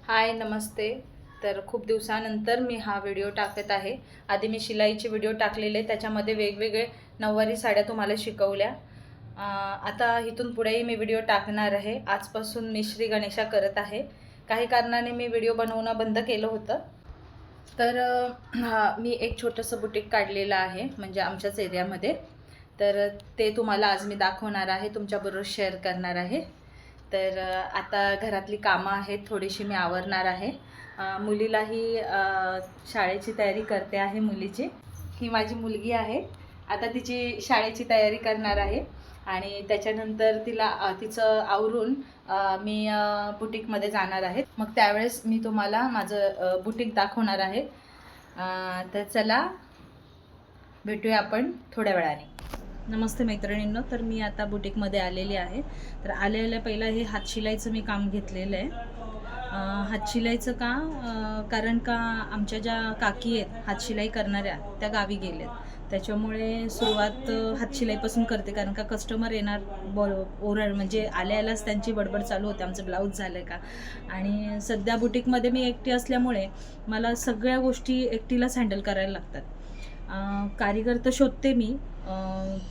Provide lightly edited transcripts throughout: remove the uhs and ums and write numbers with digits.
हाय नमस्ते. तर खूप दिवसानंतर मी हा व्हिडिओ टाकत आहे. आधी मी शिलाईचे व्हिडिओ टाकलेले, त्याच्यामध्ये वेगवेगळे नऊवारी साड्या तुम्हाला शिकवल्या. आता इथून पुढेही मी व्हिडिओ टाकणार आहे. आजपासून मी श्री गणेशा करत आहे. काही कारणाने मी व्हिडिओ बनवणं बंद केलं होतं. तर मी एक छोटंसं बुटीक काढलेलं आहे, म्हणजे आमच्याच एरियामध्ये. तर ते तुम्हाला आज मी दाखवणार आहे, तुमच्याबरोबर शेअर करणार आहे. तर आता घरातली कामं आहेत, थोडीशी मी आवरणार आहे. मुलीलाही शाळेची तयारी करते आहे मुलीची. ही माझी मुलगी आहे. आता तिची शाळेची तयारी करणार आहे आणि त्याच्यानंतर तिचं आवरून मी बुटीकमध्ये जाणार आहे. मग त्यावेळेस मी तुम्हाला माझं बुटीक दाखवणार आहे. तर चला भेटूया आपण थोड्या वेळाने. नमस्ते मैत्रिणींनो. तर मी आता बुटीकमध्ये आलेली आहे. तर आलेल्या पहिलं हे हातशिलाईचं मी काम घेतलेलं आहे. हातशिलाईचं का कारण का आमच्या ज्या काकी आहेत हातशिलाई करणाऱ्या, त्या गावी गेल्यात. त्याच्यामुळे सुरुवात हातशिलाईपासून करते, कारण का कस्टमर येणार ओरड, म्हणजे आल्यालाच त्यांची बडबड चालू होते, आमचं ब्लाऊज झालं का. आणि सध्या बुटीकमध्ये मी एकटी असल्यामुळे मला सगळ्या गोष्टी एकटीलाच हँडल करायला लागतात. कारीगर तर शोधते मी,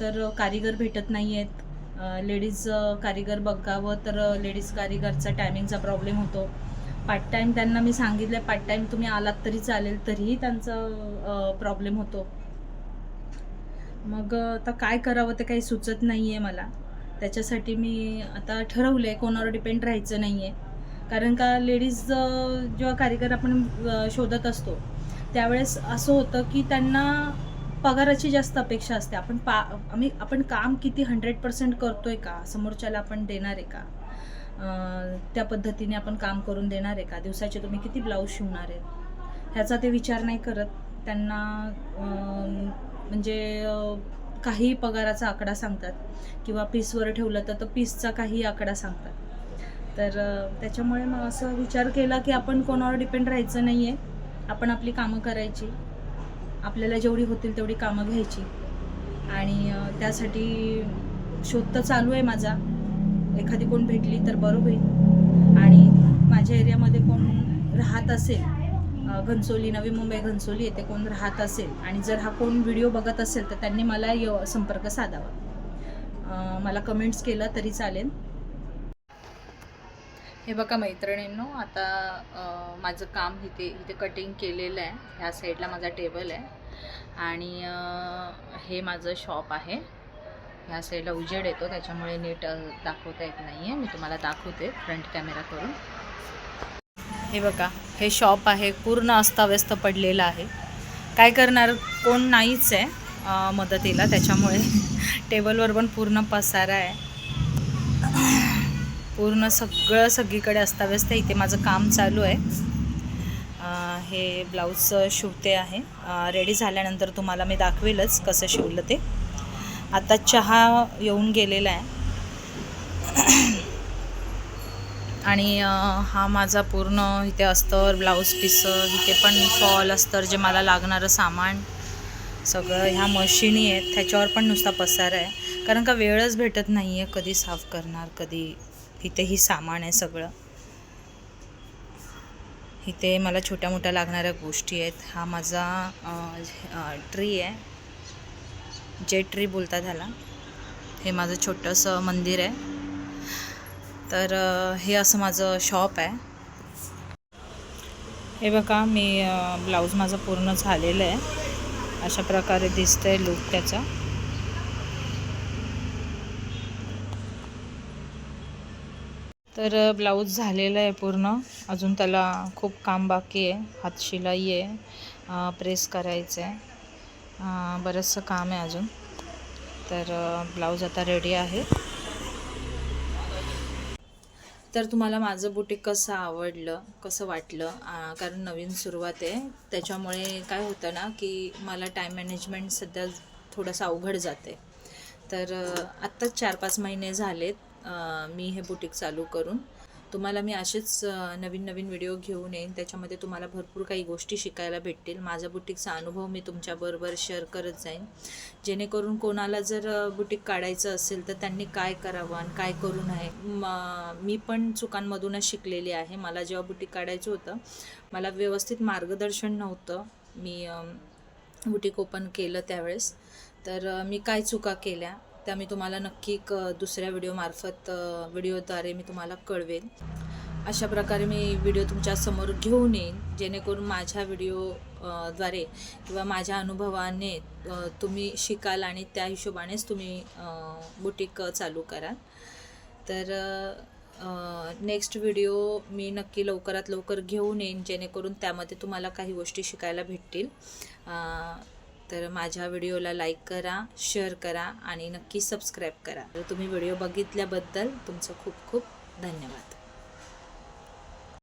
तर कारीगर भेटत नाही आहेत. लेडीज कारीगर बघावं तर लेडीज कारीगरचा टायमिंगचा प्रॉब्लेम होतो. पार्ट टाईम त्यांना मी सांगितलं, पार्ट टाईम तुम्ही आलात तरी चालेल, तरीही त्यांचा प्रॉब्लेम होतो. मग आता काय करावं ते काही सुचत नाही आहे मला. त्याच्यासाठी मी आता ठरवलं आहे कोणावर डिपेंड राहायचं नाही आहे. कारण का लेडीज जेव्हा कारीगर आपण शोधत असतो त्यावेळेस असं होतं की त्यांना पगाराची जास्त अपेक्षा असते. आपण काम किती 100% करतो आहे का, समोरच्याला आपण देणार आहे का, त्या पद्धतीने आपण काम करून देणार आहे का, दिवसाचे तुम्ही किती ब्लाऊज शिवणार आहेत ह्याचा ते विचार नाही करत. त्यांना म्हणजे काही पगाराचा आकडा सांगतात किंवा पीसवर ठेवलं तर पीसचा काही आकडा सांगतात. तर त्याच्यामुळे मग असं विचार केला की आपण कोणावर डिपेंड राहायचं नाही आहे. आपण आपली कामं करायची, आपल्याला जेवढी होतील तेवढी कामं घ्यायची. आणि त्यासाठी शोध तर चालू आहे माझा. एखादी कोण भेटली तर बरं होईल. आणि माझ्या एरियामध्ये कोण राहत असेल, घनसोली, नवी मुंबई घनसोली येथे कोण राहत असेल आणि जर हा कोण व्हिडिओ बघत असेल तर त्यांनी मला संपर्क साधावा. मला कमेंट्स केलं तरी चालेल. हे बघा मैत्रिणींनो, आता माझं काम इथे कटिंग केलेलं आहे. ह्या साईडला माझा टेबल आहे आणि हे माझं शॉप आहे. ह्या साईडला उजेड येतो त्याच्यामुळे नीट दाखवता येत नाही आहे. मी तुम्हाला दाखवते फ्रंट कॅमेरा करून. हे बघा, हे शॉप आहे, पूर्ण अस्ताव्यस्त पडलेलं आहे. काय करणार, कोण नाहीच आहे मदतीला, त्याच्यामुळे टेबलवर पण पूर्ण पसारा आहे. पूर्ण सगळीकडे अस्ताव्यस्त आहे. इथे माझं काम चालू आहे. हे ब्लाऊज शिवते आहे. रेडी झाल्यानंतर तुम्हाला मी दाखवेलच कसं शिवलं ते. आता चहा येऊन गेलेला आहे आणि हा माझा पूर्ण इथे अस्तर, ब्लाऊज पीस, इथे पण फॉल, अस्तर, जे मला लागणारं सामान सगळं ह्या मशिनी आहेत, त्याच्यावर पण नुसता पसारा आहे. कारण का वेळच भेटत नाही आहे, कधी साफ करणार, कधी. इथेही सामान आहे सगळं. इथे मला छोट्या मोठ्या लागणाऱ्या गोष्टी आहेत. हा माझा ट्री आहे, जे ट्री बोलतात ह्याला. हे माझं छोटंसं मंदिर आहे. तर हे असं माझं शॉप आहे. हे बघा, मी ब्लाऊज माझं पूर्ण झालेलं आहे. अशा प्रकारे दिसतंय लूक त्याचा. तर ब्लाऊज झालेलं आहे पूर्ण. अजून त्याला खूप काम बाकी आहे. हातशिलाई आहे, प्रेस करायचं आहे, बरंचसं काम आहे अजून. तर ब्लाऊज आता रेडी आहे. तर तुम्हाला माझं बुटीक कसं आवडलं, कसं वाटलं, कारण नवीन सुरुवात आहे, त्याच्यामुळे काय होतं ना की मला टाईम मॅनेजमेंट सध्या थोडंसं अवघड जाते. तर आत्ताच 4-5 महिने झालेत मी हे बुटीक चालू करून. तुम्हाला मी असेच नवीन नवीन व्हिडिओ घेऊन येईन, त्याच्यामध्ये तुम्हाला भरपूर काही गोष्टी शिकायला भेटतील. माझा बुटीकचा अनुभव मी तुमच्याबरोबर शेअर करत जाईन, जेणेकरून कोणाला जर बुटीक काढायचं असेल तर त्यांनी काय करावं आणि काय करू नये. मी पण चुकांमधूनच शिकलेली आहे. मला जेव्हा बुटीक काढायचं होतं मला व्यवस्थित मार्गदर्शन नव्हतं. मी बुटीक ओपन केलं त्यावेळेस, तर मी काय चुका केल्या त्या मी तुम्हाला नक्की दुसऱ्या व्हिडिओद्वारे मी तुम्हाला कळवेन. अशा प्रकारे मी व्हिडिओ तुमच्यासमोर घेऊन येईन, जेणेकरून माझ्या द्वारे किंवा माझ्या अनुभवाने तुम्ही शिकाल आणि त्या हिशोबानेच तुम्ही बुटीक चालू कराल. तर नेक्स्ट व्हिडिओ मी नक्की लवकरात लवकर घेऊन येईन, जेणेकरून त्यामध्ये तुम्हाला काही गोष्टी शिकायला भेटतील. तर माझ्या व्हिडिओला लाईक करा, शेअर करा आणि नक्की सबस्क्राईब करा. तर तुम्ही व्हिडिओ बघितल्याबद्दल तुमचं खूप खूप धन्यवाद.